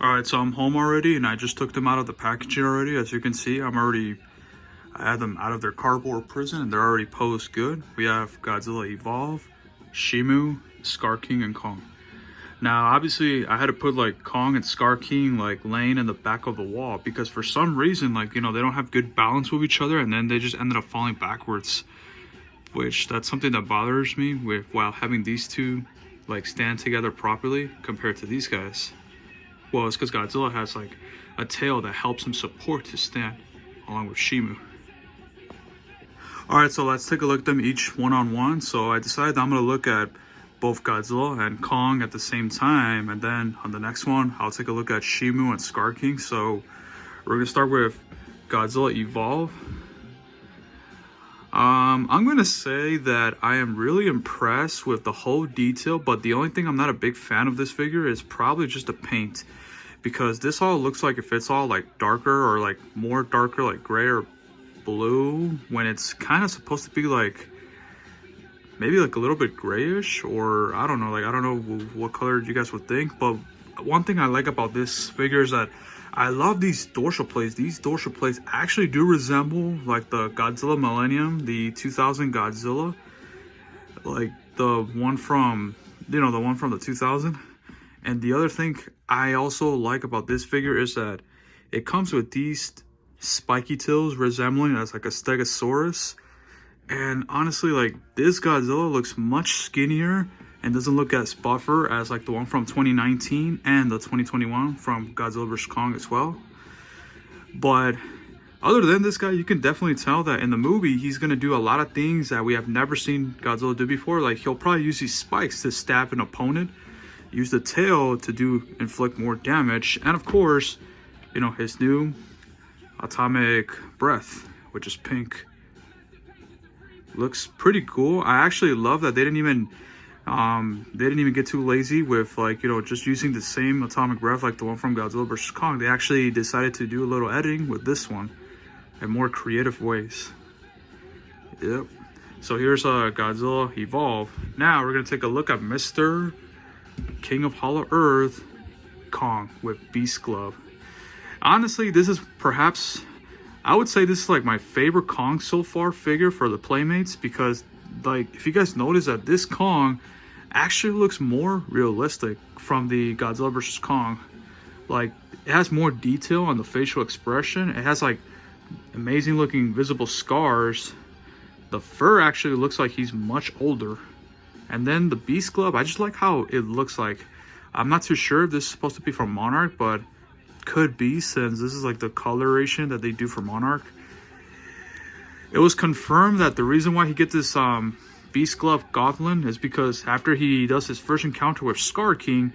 Alright, so I'm home already and I just took them out of the packaging already. As you can see, I had them out of their cardboard prison and they're already posed good. We have Godzilla Evolve, Shimu, Scar King, and Kong. Now, obviously, I had to put like Kong and Scar King like laying in the back of the wall because for some reason, like, they don't have good balance with each other and then they just ended up falling backwards. Which, that's something that bothers me with while having these two like stand together properly compared to these guys. Well, it's because Godzilla has like a tail that helps him support his stand along with Shimu. Alright, so let's take a look at them each one-on-one. So I decided I'm going to look at both Godzilla and Kong at the same time. And then on the next one, I'll take a look at Shimu and Scar King. So we're going to start with Godzilla Evolve. I'm going to say that I am really impressed with the whole detail. But the only thing I'm not a big fan of this figure is probably just the paint. Because this all looks like if it's all like darker or like more darker, like gray or blue, when it's kind of supposed to be like maybe like a little bit grayish, or I don't know, like I don't know what color you guys would think. But one thing I like about this figure is that I love these dorsal plates. These dorsal plates actually do resemble like the Godzilla Millennium, the 2000 Godzilla, like the one from the one from the 2000. And the other thing I also like about this figure is that it comes with these spiky tails resembling as like a Stegosaurus. And honestly, like this Godzilla looks much skinnier and doesn't look as buffer as like the one from 2019 and the 2021 from Godzilla vs. Kong as well. But other than this guy, you can definitely tell that in the movie he's gonna do a lot of things that we have never seen Godzilla do before. Like he'll probably use these spikes to stab an opponent, use the tail to inflict more damage, and of course, his new atomic breath, which is pink. Looks pretty cool. I actually love that they didn't even get too lazy with like just using the same atomic breath like the one from Godzilla vs. Kong. They actually decided to do a little editing with this one in more creative ways. Yep. So here's Godzilla Evolve. Now we're gonna take a look at Mr. King of Hollow Earth, Kong with Beast Glove. Honestly, this is perhaps, I would say this is like my favorite Kong so far figure for the Playmates, because like if you guys notice that this Kong actually looks more realistic from the Godzilla vs. Kong. Like it has more detail on the facial expression. It has like amazing looking visible scars. The fur actually looks like he's much older. And then the Beast Glove, I just like how it looks like. I'm not too sure if this is supposed to be from Monarch, but could be, since this is like the coloration that they do for Monarch. It was confirmed that the reason why he gets this Beast Glove Goblin is because after he does his first encounter with Scar King,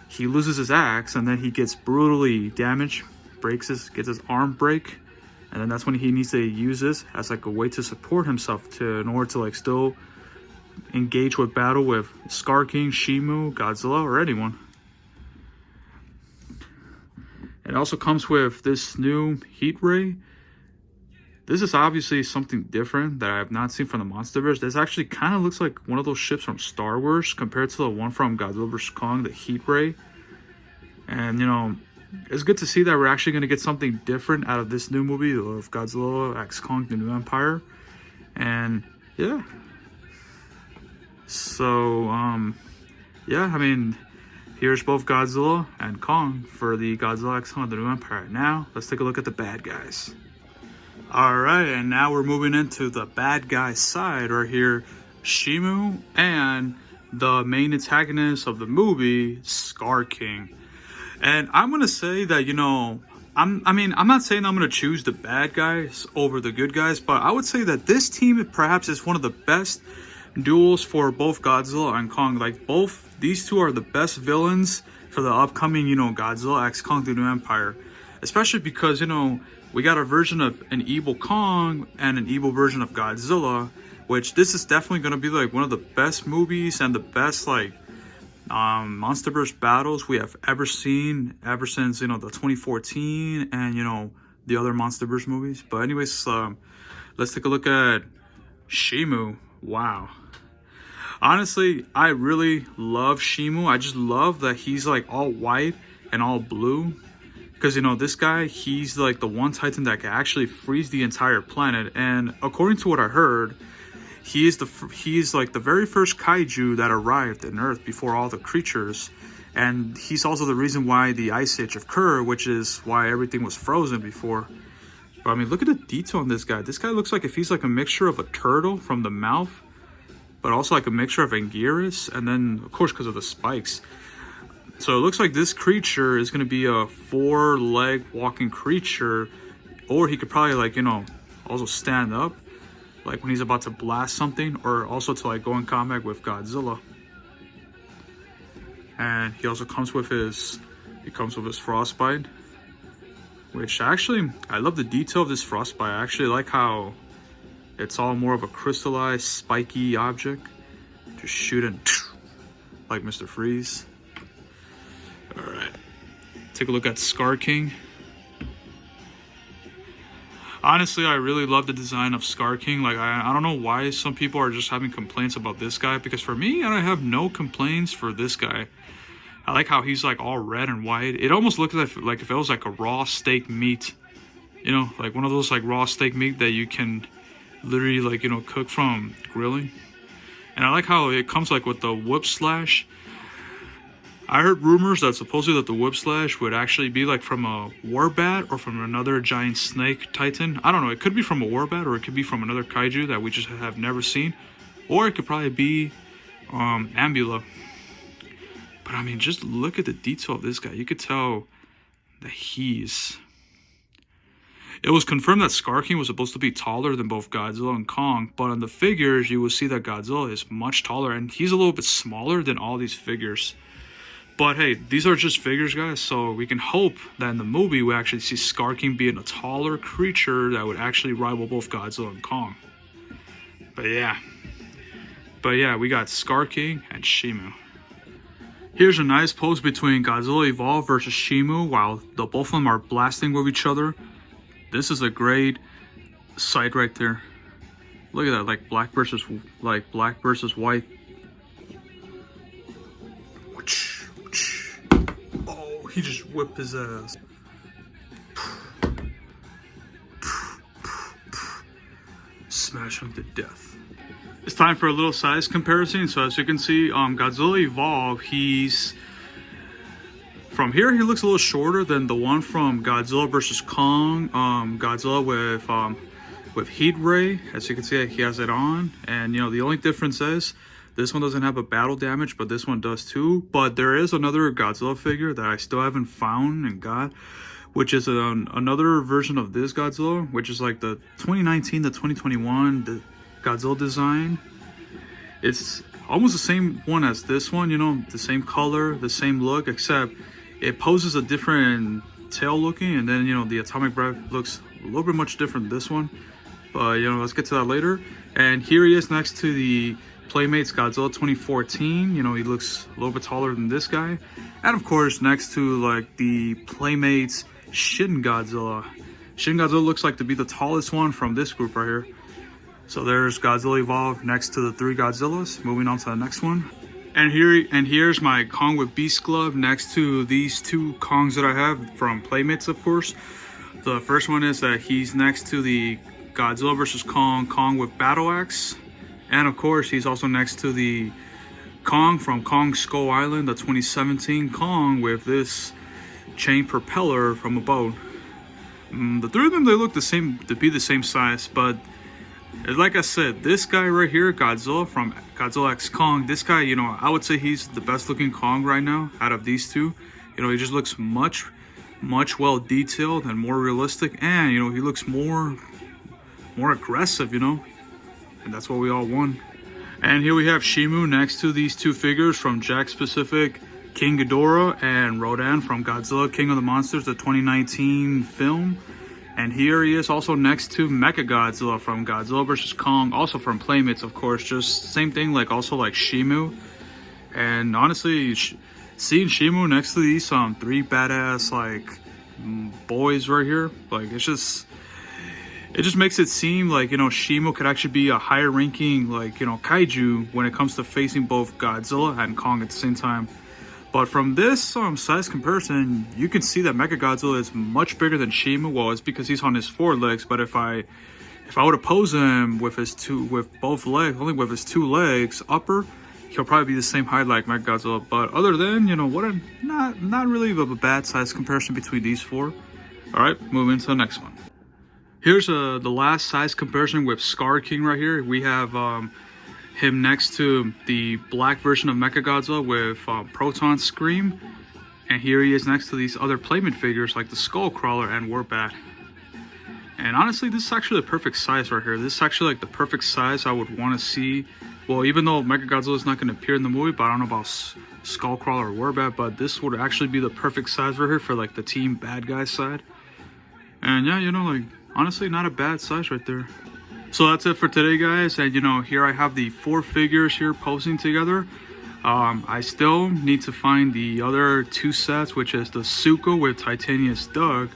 he loses his axe and then he gets brutally damaged, gets his arm break, and then that's when he needs to use this as like a way to support himself in order to like still engage with battle with Scar King, Shimu, Godzilla, or anyone. It also comes with this new heat ray. This is obviously something different that I have not seen from the MonsterVerse. This actually kind of looks like one of those ships from Star Wars compared to the one from Godzilla vs. Kong, the heat ray. And it's good to see that we're actually going to get something different out of this new movie of Godzilla x Kong: The New Empire. And yeah. So, yeah, I mean, here's both Godzilla and Kong for the Godzilla x Kong: The New Empire. Now, let's take a look at the bad guys. Alright, and now we're moving into the bad guy side right here. Shimu and the main antagonist of the movie, Scar King. And I'm going to say that, I'm not saying I'm going to choose the bad guys over the good guys, but I would say that this team perhaps is one of the best duels for both Godzilla and Kong. Like these two are the best villains for the upcoming Godzilla x Kong: The New Empire, especially because we got a version of an evil Kong and an evil version of Godzilla, which this is definitely going to be like one of the best movies and the best like MonsterVerse battles we have ever seen ever since the 2014 and the other MonsterVerse movies. But anyways, let's take a look at Shimu. Wow. Honestly, I really love Shimu. I just love that he's like all white. and all blue. Because, you know, this guy, he's like the one Titan that can actually freeze the entire planet. And according to what I heard, he is like the very first kaiju that arrived on Earth before all the creatures. And he's also the reason why the Ice Age occurred, which is why everything was frozen before. But I mean, look at the detail on this guy. This guy looks like if he's like a mixture of a turtle from the mouth, but also like a mixture of Anguirus, and then, of course, because of the spikes. So it looks like this creature is going to be a 4-leg walking creature, or he could probably, like, you know, also stand up, like when he's about to blast something, or also to like go in combat with Godzilla. And he also comes with his frostbite, which actually, I love the detail of this frostbite. I actually like how it's all more of a crystallized, spiky object, just shooting like Mr. Freeze. All right, take a look at Scar King. Honestly, I really love the design of Scar King. Like, I don't know why some people are just having complaints about this guy, because for me, I have no complaints for this guy. I like how he's like all red and white. It almost looks like if it was like a raw steak meat, you know, like one of those like raw steak meat that you can literally, like, you know, cook from grilling. And I like how it comes like with the whip slash. I heard rumors that supposedly that the whip slash would actually be like from a warbat or from another giant snake titan. I don't know. It could be from a warbat, or it could be from another kaiju that we just have never seen, or it could probably be Ambula. But I mean, just look at the detail of this guy. You could tell that it was confirmed that Scar King was supposed to be taller than both Godzilla and Kong, but on the figures you will see that Godzilla is much taller, and he's a little bit smaller than all these figures. But hey, these are just figures, guys, so we can hope that in the movie we actually see Scar King being a taller creature that would actually rival both Godzilla and Kong. But yeah, we got Scar King and Shimu. Here's a nice pose between Godzilla Evolve versus Shimu while the both of them are blasting with each other. This is a great sight right there. Look at that, like black versus white. Oh, he just whipped his ass. Smash him to death. It's time for a little size comparison. So as you can see, Godzilla Evolve, from here he looks a little shorter than the one from Godzilla versus Kong. Godzilla with Heat Ray, as you can see, he has it on, and you know the only difference is this one doesn't have a battle damage, but this one does too. But there is another Godzilla figure that I still haven't found and got, which is another version of this Godzilla, which is like the 2019 to 2021 the Godzilla design. It's almost the same one as this one, you know, the same color, the same look, except it poses a different tail looking, and then, you know, the atomic breath looks a little bit much different than this one. But, you know, let's get to that later. And here he is next to the Playmates Godzilla 2014. You know, he looks a little bit taller than this guy. And of course, next to like the Playmates Shin Godzilla. Shin Godzilla looks like to be the tallest one from this group right here. So there's Godzilla Evolve next to the 3 Godzillas. Moving on to the next one. And here's my Kong with Beast Glove next to these 2 Kongs that I have from Playmates, of course. The first one is that he's next to the Godzilla vs. Kong with Battle Axe. And of course, he's also next to the Kong from Kong Skull Island, the 2017 Kong with this chain propeller from a boat. The 3 of them, they look the same, to be the same size, but like I said, this guy right here, Godzilla from Godzilla X Kong, this guy, you know, I would say he's the best looking Kong right now out of these 2. You know, he just looks much well detailed and more realistic, and you know, he looks more aggressive, you know, and that's what we all want. And here we have Shimu next to these 2 figures from Jakks Pacific, King Ghidorah, and Rodan from Godzilla King of the Monsters, the 2019 film. And here he is also next to Mechagodzilla from Godzilla vs. Kong, also from Playmates, of course. Just same thing, like also like Shimu. And honestly, seeing Shimu next to these 3 badass like boys right here, like it just makes it seem like, you know, Shimu could actually be a higher ranking, like, you know, kaiju when it comes to facing both Godzilla and Kong at the same time. But from this size comparison, you can see that Mechagodzilla is much bigger than Shimu. Well, it's because he's on his 4 legs, but if I would oppose him with his both legs, only with his 2 legs upper, he'll probably be the same height like Mechagodzilla. But other than, you know, what a not really of a bad size comparison between these 4. All right, moving to the next one. Here's the last size comparison with Scar King right here. We have him next to the black version of Mechagodzilla with Proton Scream, and here he is next to these other Playmat figures like the Skullcrawler and Warbat. And honestly, this is actually the perfect size right here. This is actually like the perfect size I would want to see. Well, even though Mechagodzilla is not going to appear in the movie, but I don't know about Skullcrawler or Warbat, but this would actually be the perfect size right here for like the team bad guy side. And yeah, you know, like honestly, not a bad size right there. So that's it for today, guys. And you know, here I have the 4 figures here posing together. I still need to find the other 2 sets, which is the Suko with Titanius Doug,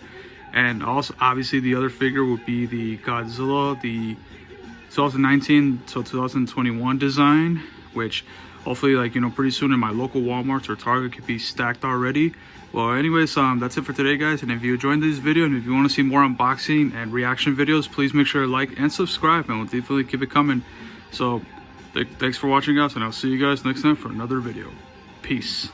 and also obviously the other figure would be the Godzilla, the 2019 to 2021 design, which hopefully, like, you know, pretty soon in my local Walmarts or Target could be stacked already. Well, anyways, that's it for today, guys. And if you enjoyed this video and if you want to see more unboxing and reaction videos, please make sure to like and subscribe, and we'll definitely keep it coming. So thanks for watching, guys, and I'll see you guys next time for another video. Peace.